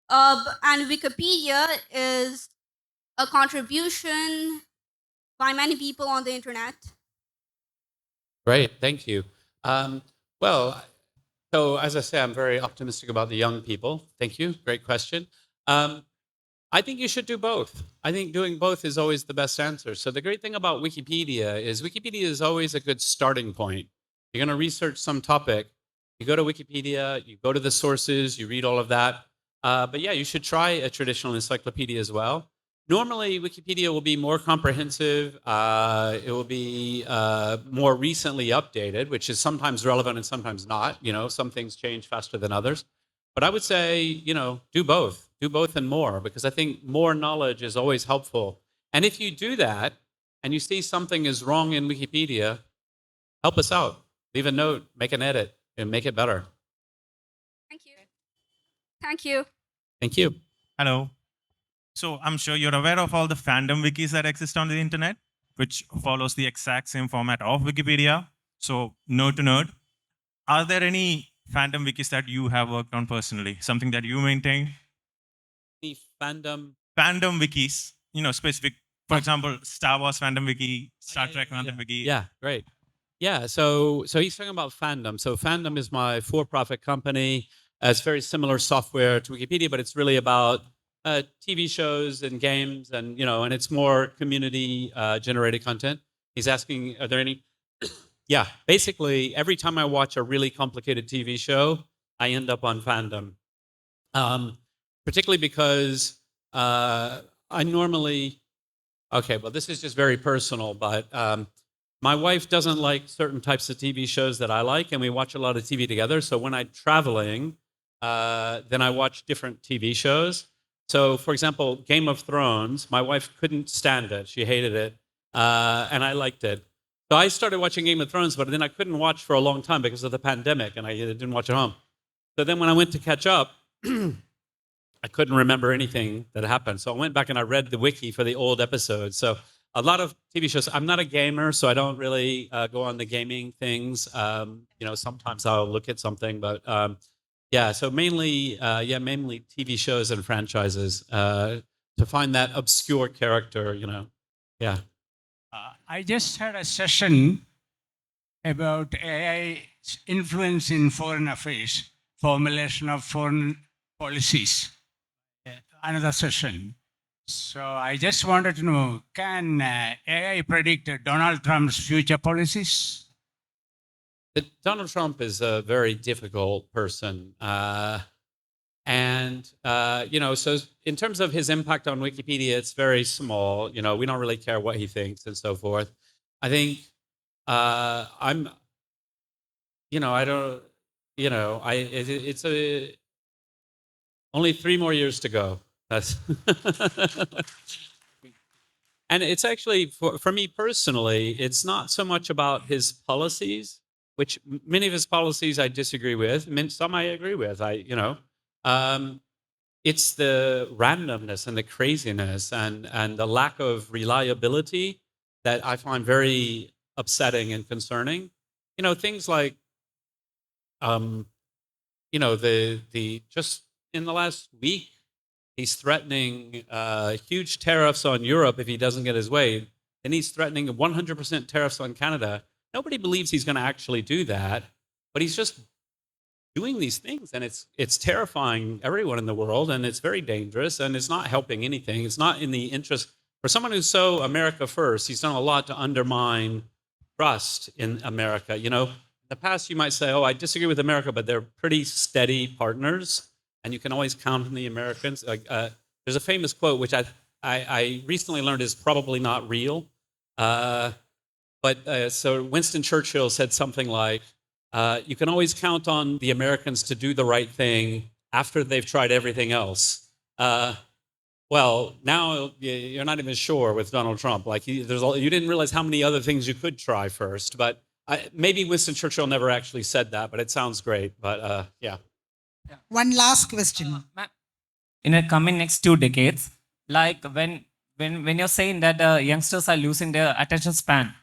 and Wikipedia is a contribution by many people on the internet. Great, thank you. Well, so as I say, I'm very optimistic about the young people. Thank you, great question. I think you should do both. I think doing both is always the best answer. So the great thing about Wikipedia is always a good starting point. You're going to research some topic, you go to Wikipedia, you go to the sources, you read all of that. But yeah, you should try a traditional encyclopedia as well. Normally, Wikipedia will be more comprehensive. It will be more recently updated, which is sometimes relevant and sometimes not. Some things change faster than others. But I would say, do both. Do both and more, because I think more knowledge is always helpful. And if you do that and you see something is wrong in Wikipedia, help us out. Leave a note, make an edit, and make it better. Thank you. Thank you. Thank you. Hello. So I'm sure you're aware of all the fandom wikis that exist on the internet, which follows the exact same format of Wikipedia. So node to node. Are there any fandom wikis that you have worked on personally? Something that you maintain? The fandom wikis, specific, for example, Star Wars fandom wiki, Star Trek fandom wiki. Yeah, great. Yeah, so he's talking about Fandom. So Fandom is my for-profit company. It's very similar software to Wikipedia, but it's really about TV shows and games, and and it's more community generated content. He's asking, are there any? Yeah, basically every time I watch a really complicated TV show, I end up on Fandom. Particularly because I normally, okay, well, this is just very personal, but My wife doesn't like certain types of TV shows that I like, and we watch a lot of TV together. So when I'm traveling, then I watch different TV shows. So, for example, Game of Thrones, my wife couldn't stand it. She hated it, and I liked it. So I started watching Game of Thrones, but then I couldn't watch for a long time because of the pandemic, and I didn't watch at home. So then when I went to catch up, I couldn't remember anything that happened. So I went back and I read the wiki for the old episodes. So a lot of TV shows. I'm not a gamer, so I don't really go on the gaming things. Sometimes I'll look at something, but yeah. So mainly TV shows and franchises to find that obscure character. Yeah. I just had a session about AI's influence in foreign affairs, formulation of foreign policies. Another session. So I just wanted to know, can AI predict Donald Trump's future policies? Donald Trump is a very difficult person. So in terms of his impact on Wikipedia, it's very small. We don't really care what he thinks and so forth. I think it's only 3 more years to go. That's and it's actually for me personally, it's not so much about his policies, which many of his policies I disagree with. Some I agree with. It's the randomness and the craziness and the lack of reliability that I find very upsetting and concerning. Things like, just in the last week, he's threatening huge tariffs on Europe if he doesn't get his way. And he's threatening 100% tariffs on Canada. Nobody believes he's going to actually do that, but he's just doing these things, and it's terrifying everyone in the world, and it's very dangerous, and it's not helping anything. It's not in the interest for someone who's so America first. He's done a lot to undermine trust in America. In the past, you might say, "Oh, I disagree with America," but they're pretty steady partners, and you can always count on the Americans. There's a famous quote which I recently learned is probably not real, so Winston Churchill said something like, you can always count on the Americans to do the right thing after they've tried everything else. Well, now you're not even sure with Donald Trump. You didn't realize how many other things you could try first. But maybe Winston Churchill never actually said that, but it sounds great. But yeah. One last question. In the coming next 2 decades, like when you're saying that youngsters are losing their attention span,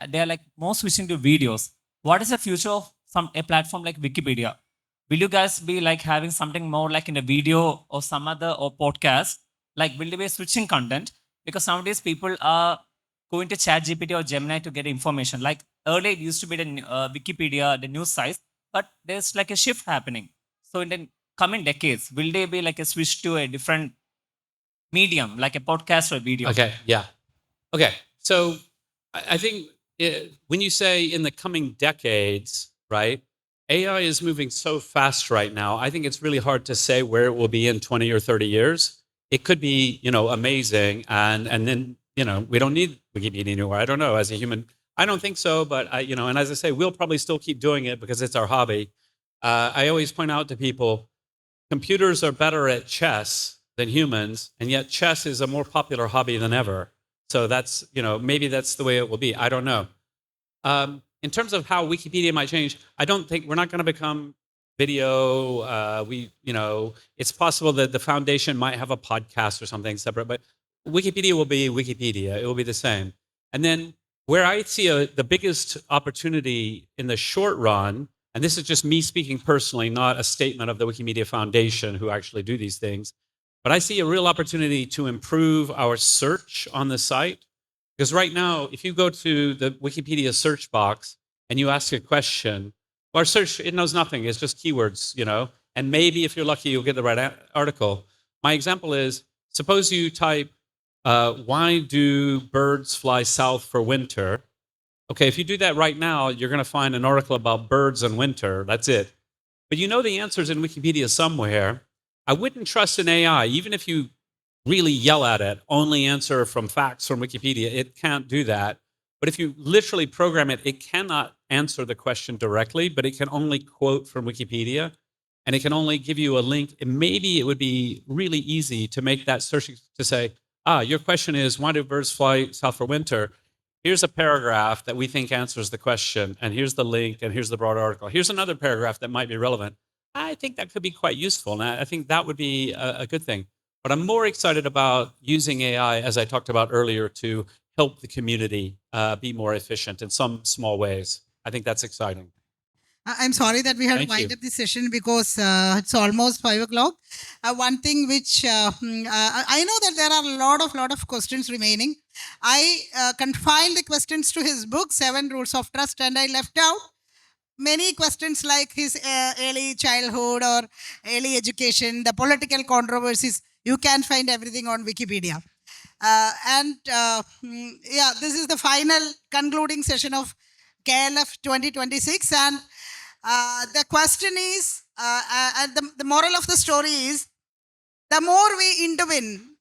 they are more switching to videos. What is the future from a platform like Wikipedia? Will you guys be having something more like in a video or some other or podcast? Will they be switching content? Because nowadays people are going to ChatGPT or Gemini to get information. Earlier it used to be the Wikipedia, the news sites, but there's a shift happening. So in the coming decades, will they be a switch to a different medium, like a podcast or a video? Okay. Yeah. Okay. So I think when you say in the coming decades, right? AI is moving so fast right now. I think it's really hard to say where it will be in 20 or 30 years. It could be, amazing. And then, we don't need Wikipedia anymore. I don't know. As a human, I don't think so. But, and as I say, we'll probably still keep doing it because it's our hobby. I always point out to people, computers are better at chess than humans. And yet chess is a more popular hobby than ever. So that's, maybe that's the way it will be. I don't know. In terms of how Wikipedia might change, I don't think we're not going to become video. It's possible that the foundation might have a podcast or something separate, but Wikipedia will be Wikipedia. It will be the same. And then where I see the biggest opportunity in the short run, and this is just me speaking personally, not a statement of the Wikimedia Foundation who actually do these things, but I see a real opportunity to improve our search on the site. Because right now, if you go to the Wikipedia search box and you ask a question, our search, it knows nothing. It's just keywords, and maybe if you're lucky, you'll get the right article. My example is, suppose you type, why do birds fly south for winter? Okay, if you do that right now, you're going to find an article about birds and winter. That's it. But the answer's in Wikipedia somewhere. I wouldn't trust an AI, even if you really yell at it, only answer from facts from Wikipedia. It can't do that. But if you literally program it, it cannot answer the question directly, but it can only quote from Wikipedia, and it can only give you a link. And maybe it would be really easy to make that search to say, your question is, why do birds fly south for winter? Here's a paragraph that we think answers the question, and here's the link, and here's the broad article. Here's another paragraph that might be relevant. I think that could be quite useful, and I think that would be a good thing. But I'm more excited about using AI, as I talked about earlier, to help the community be more efficient in some small ways. I think that's exciting. I'm sorry that we had to wind up this session because it's almost 5 o'clock. One thing which I know that there are a lot of questions remaining. I confined the questions to his book, 7 Rules of Trust, and I left out many questions like his early childhood or early education, the political controversies. You can find everything on Wikipedia. This is the final concluding session of KLF 2026. And the question is, the moral of the story is, the more we intervene,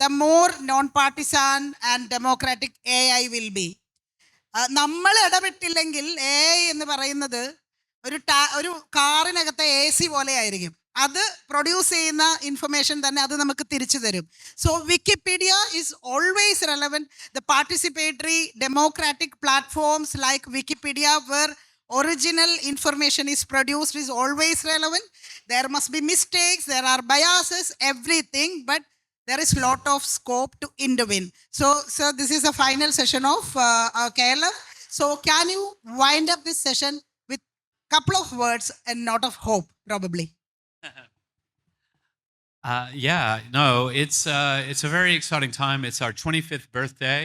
the more non-partisan and democratic AI will be. നമ്മൾ ഇടപെട്ടില്ലെങ്കിൽ AI എന്ന് പറയുന്നത് ഒരു കാറിനകത്തെ AC പോലെ ആയിരിക്കും. അത് produce ചെയ്യുന്ന information തന്നെ അത് നമുക്ക് തിരിച്ചു തരും. So Wikipedia is always relevant. The participatory democratic platforms like Wikipedia where original information is produced is always relevant. There must be mistakes, there are biases, everything, but there is lot of scope to intervene. So this is a final session of KLF. So can you wind up this session with couple of words and note of hope, probably? It's a very exciting time. It's our 25th birthday,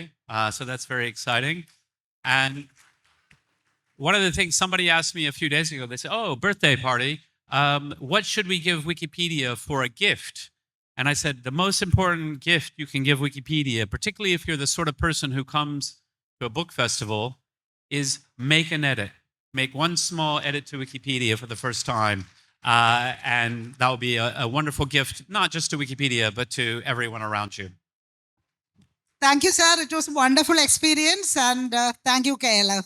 so that's very exciting. And one of the things somebody asked me a few days ago, they said, birthday party, what should we give Wikipedia for a gift? And I said, the most important gift you can give Wikipedia, particularly if you're the sort of person who comes to a book festival, is make an edit. Make one small edit to Wikipedia for the first time. And that will be a wonderful gift, not just to Wikipedia, but to everyone around you. Thank you, sir. It was a wonderful experience. And thank you, KLF.